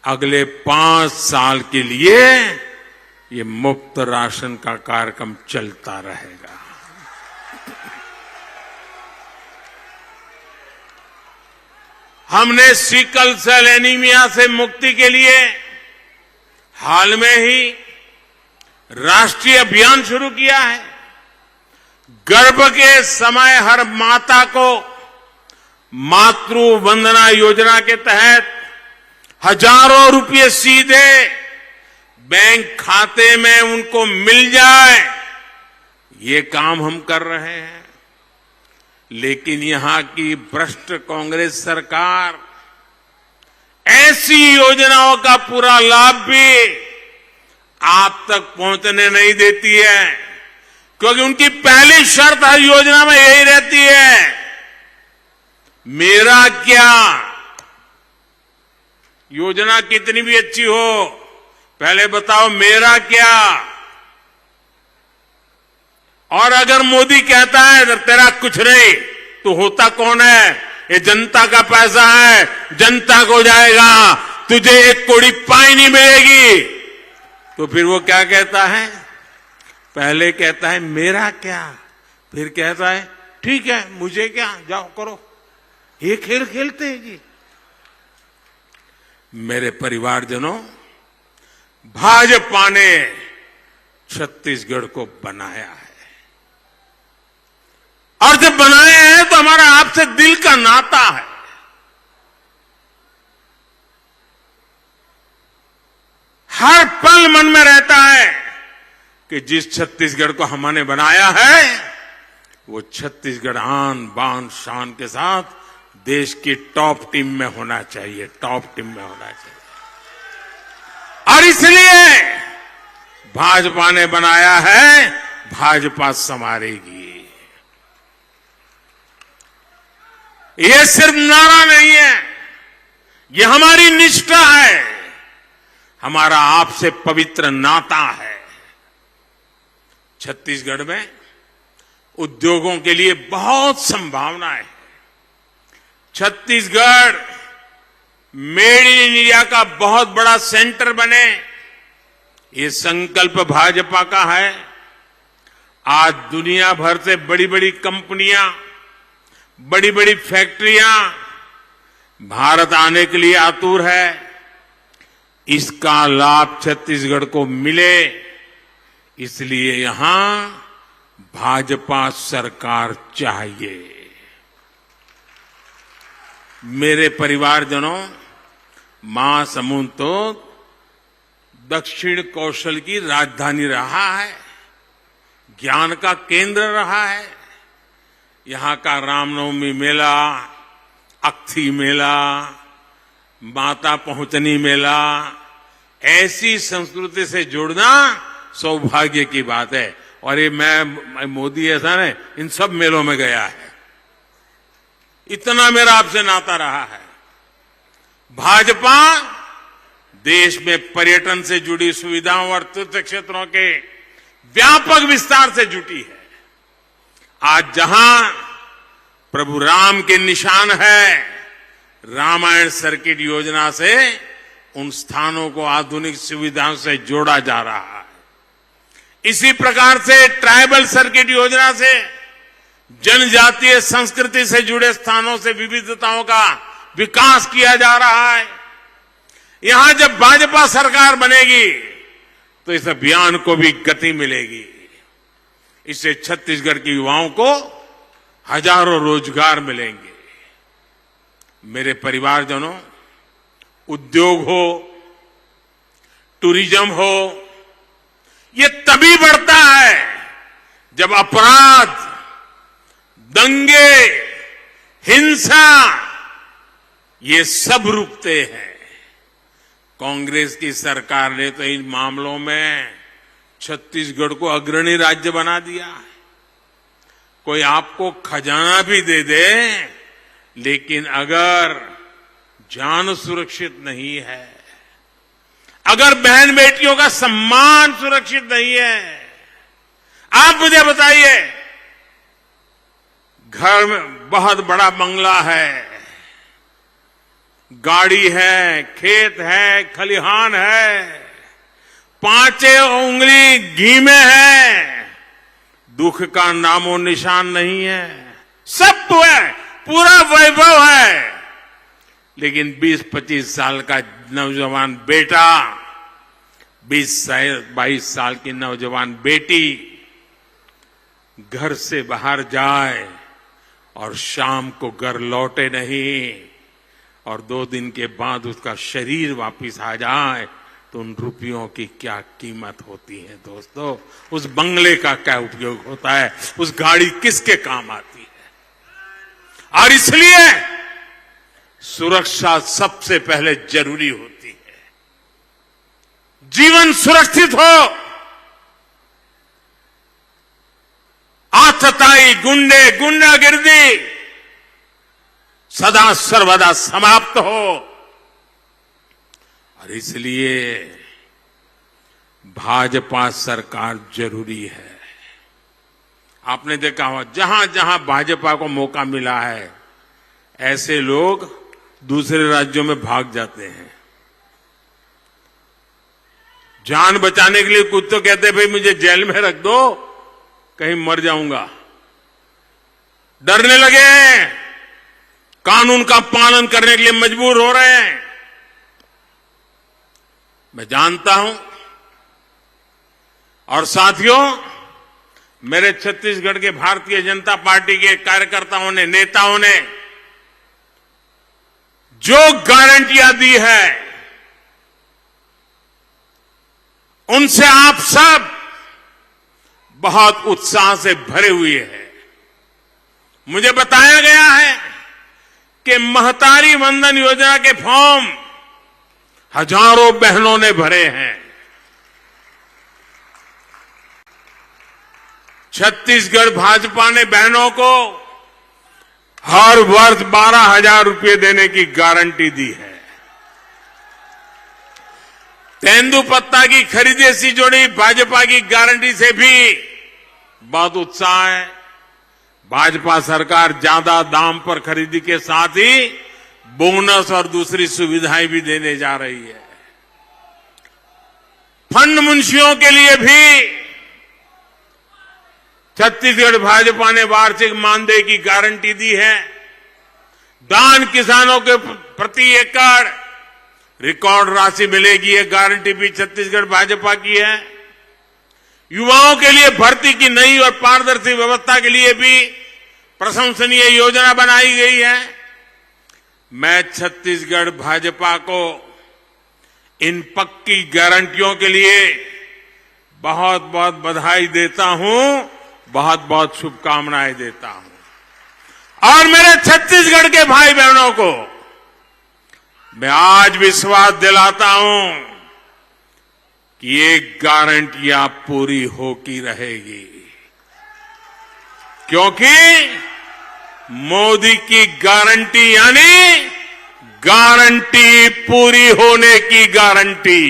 अगले 5 साल के लिए ये मुफ्त राशन का कार्यक्रम चलता रहेगा। हमने सिकल सेल एनीमिया से मुक्ति के लिए हाल में ही राष्ट्रीय अभियान शुरू किया है। गर्भ के समय हर माता को मातृ वंदना योजना के तहत हजारों रुपए सीधे बैंक खाते में उनको मिल जाए, ये काम हम कर रहे हैं। लेकिन यहां की भ्रष्ट कांग्रेस सरकार ऐसी योजनाओं का पूरा लाभ भी आप तक पहुंचने नहीं देती है, क्योंकि उनकी पहली शर्त हर योजना में यही रहती है, मेरा क्या। योजना कितनी भी अच्छी हो, पहले बताओ मेरा क्या। और अगर मोदी कहता है तेरा कुछ नहीं, तो होता कौन है? ये जनता का पैसा है, जनता को जाएगा, तुझे 1 कौड़ी पाई नहीं मिलेगी। तो फिर वो क्या कहता है? पहले कहता है मेरा क्या, फिर कहता है ठीक है मुझे क्या, जाओ करो। ये खेल खेलते हैं जी। मेरे परिवारजनों, भाजपा ने छत्तीसगढ़ को बनाया है, और जब बनाया है तो हमारा आपसे दिल का नाता है। हर पल मन में रहता है कि जिस छत्तीसगढ़ को हमने बनाया है वो छत्तीसगढ़ आन बान शान के साथ देश की टॉप टीम में होना चाहिए, टॉप टीम में होना चाहिए। और इसलिए भाजपा ने बनाया है, भाजपा संवारेगी। ये सिर्फ नारा नहीं है, ये हमारी निष्ठा है, हमारा आपसे पवित्र नाता है। छत्तीसगढ़ में उद्योगों के लिए बहुत संभावनाएं हैं। छत्तीसगढ़ मेड इन इंडिया का बहुत बड़ा सेंटर बने, ये संकल्प भाजपा का है। आज दुनिया भर से बड़ी बड़ी कंपनियां, बड़ी बड़ी फैक्ट्रियां भारत आने के लिए आतुर है। इसका लाभ छत्तीसगढ़ को मिले, इसलिए यहां भाजपा सरकार चाहिए। मेरे परिवारजनों, महासमुंद तो दक्षिण कौशल की राजधानी रहा है, ज्ञान का केंद्र रहा है। यहां का रामनवमी मेला, अक्थी मेला, माता पहुंचनी मेला, ऐसी संस्कृति से जुड़ना सौभाग्य की बात है। और ये मैं मोदी ऐसा ने इन सब मेलों में गया है, इतना मेरा आपसे नाता रहा है। भाजपा देश में पर्यटन से जुड़ी सुविधाओं और तीर्थ क्षेत्रों के व्यापक विस्तार से जुटी है। आज जहां प्रभु राम के निशान है, रामायण सर्किट योजना से उन स्थानों को आधुनिक सुविधाओं से जोड़ा जा रहा है। इसी प्रकार से ट्राइबल सर्किट योजना से जनजातीय संस्कृति से जुड़े स्थानों से विविधताओं का विकास किया जा रहा है। यहां जब भाजपा सरकार बनेगी तो इस अभियान को भी गति मिलेगी। इससे छत्तीसगढ़ के युवाओं को हजारों रोजगार मिलेंगे। मेरे परिवारजनों, उद्योग हो, टूरिज्म हो, ये तभी बढ़ता है जब अपराध, दंगे, हिंसा, ये सब रुकते हैं। कांग्रेस की सरकार ने तो इन मामलों में छत्तीसगढ़ को अग्रणी राज्य बना दिया है। कोई आपको खजाना भी दे दे, लेकिन अगर जान सुरक्षित नहीं है, अगर बहन बेटियों का सम्मान सुरक्षित नहीं है, आप मुझे बताइए, घर में बहुत बड़ा बंगला है, गाड़ी है, खेत है, खलिहान है, पांचे उंगली घी में है, दुख का नामो निशान नहीं है। सब तो है, पूरा वैभव है, लेकिन 20-25 साल का नौजवान बेटा, 20-22 साल की नौजवान बेटी घर से बाहर जाए और शाम को घर लौटे नहीं, और 2 दिन के बाद उसका शरीर वापिस आ जाए, तो उन रुपयों की क्या कीमत होती है दोस्तों? उस बंगले का क्या उपयोग होता है? उस गाड़ी किसके काम आती है? और इसलिए सुरक्षा सबसे पहले जरूरी होती है। जीवन सुरक्षित हो, आतताई, गुंडागिर्दी सदा सर्वदा समाप्त हो। और इसलिए भाजपा सरकार जरूरी है। आपने देखा हो, जहां जहां भाजपा को मौका मिला है, ऐसे लोग दूसरे राज्यों में भाग जाते हैं। जान बचाने के लिए कुछ तो कहते भाई मुझे जेल में रख दो, कहीं मर जाऊंगा। डरने लगे, कानून का पालन करने के लिए मजबूर हो रहे हैं। मैं जानता हूं, और साथियों, मेरे छत्तीसगढ़ के भारतीय जनता पार्टी के कार्यकर्ताओं ने, नेताओं ने जो गारंटियां दी है, उनसे आप सब बहुत उत्साह से भरे हुए हैं। मुझे बताया गया है कि महतारी वंदन योजना के फॉर्म हजारों बहनों ने भरे हैं। छत्तीसगढ़ भाजपा ने बहनों को हर वर्ष 12,000 रुपये देने की गारंटी दी है। तेंदुपत्ता की खरीदी से जुड़ी भाजपा की गारंटी से भी बहुत उत्साह है। भाजपा सरकार ज्यादा दाम पर खरीदी के साथ ही बोनस और दूसरी सुविधाएं भी देने जा रही है। फंड मुंशियों के लिए भी छत्तीसगढ़ भाजपा ने वार्षिक मानदेय की गारंटी दी है। धान किसानों के प्रति एकड़ रिकॉर्ड राशि मिलेगी, ये गारंटी भी छत्तीसगढ़ भाजपा की है। युवाओं के लिए भर्ती की नई और पारदर्शी व्यवस्था के लिए भी प्रशंसनीय योजना बनाई गई है। मैं छत्तीसगढ़ भाजपा को इन पक्की गारंटियों के लिए बहुत बहुत बधाई देता हूं, बहुत बहुत शुभकामनाएं देता हूं। और मेरे छत्तीसगढ़ के भाई बहनों को मैं आज विश्वास दिलाता हूं कि ये गारंटियां पूरी होती रहेगी, क्योंकि मोदी की गारंटी यानी गारंटी पूरी होने की गारंटी।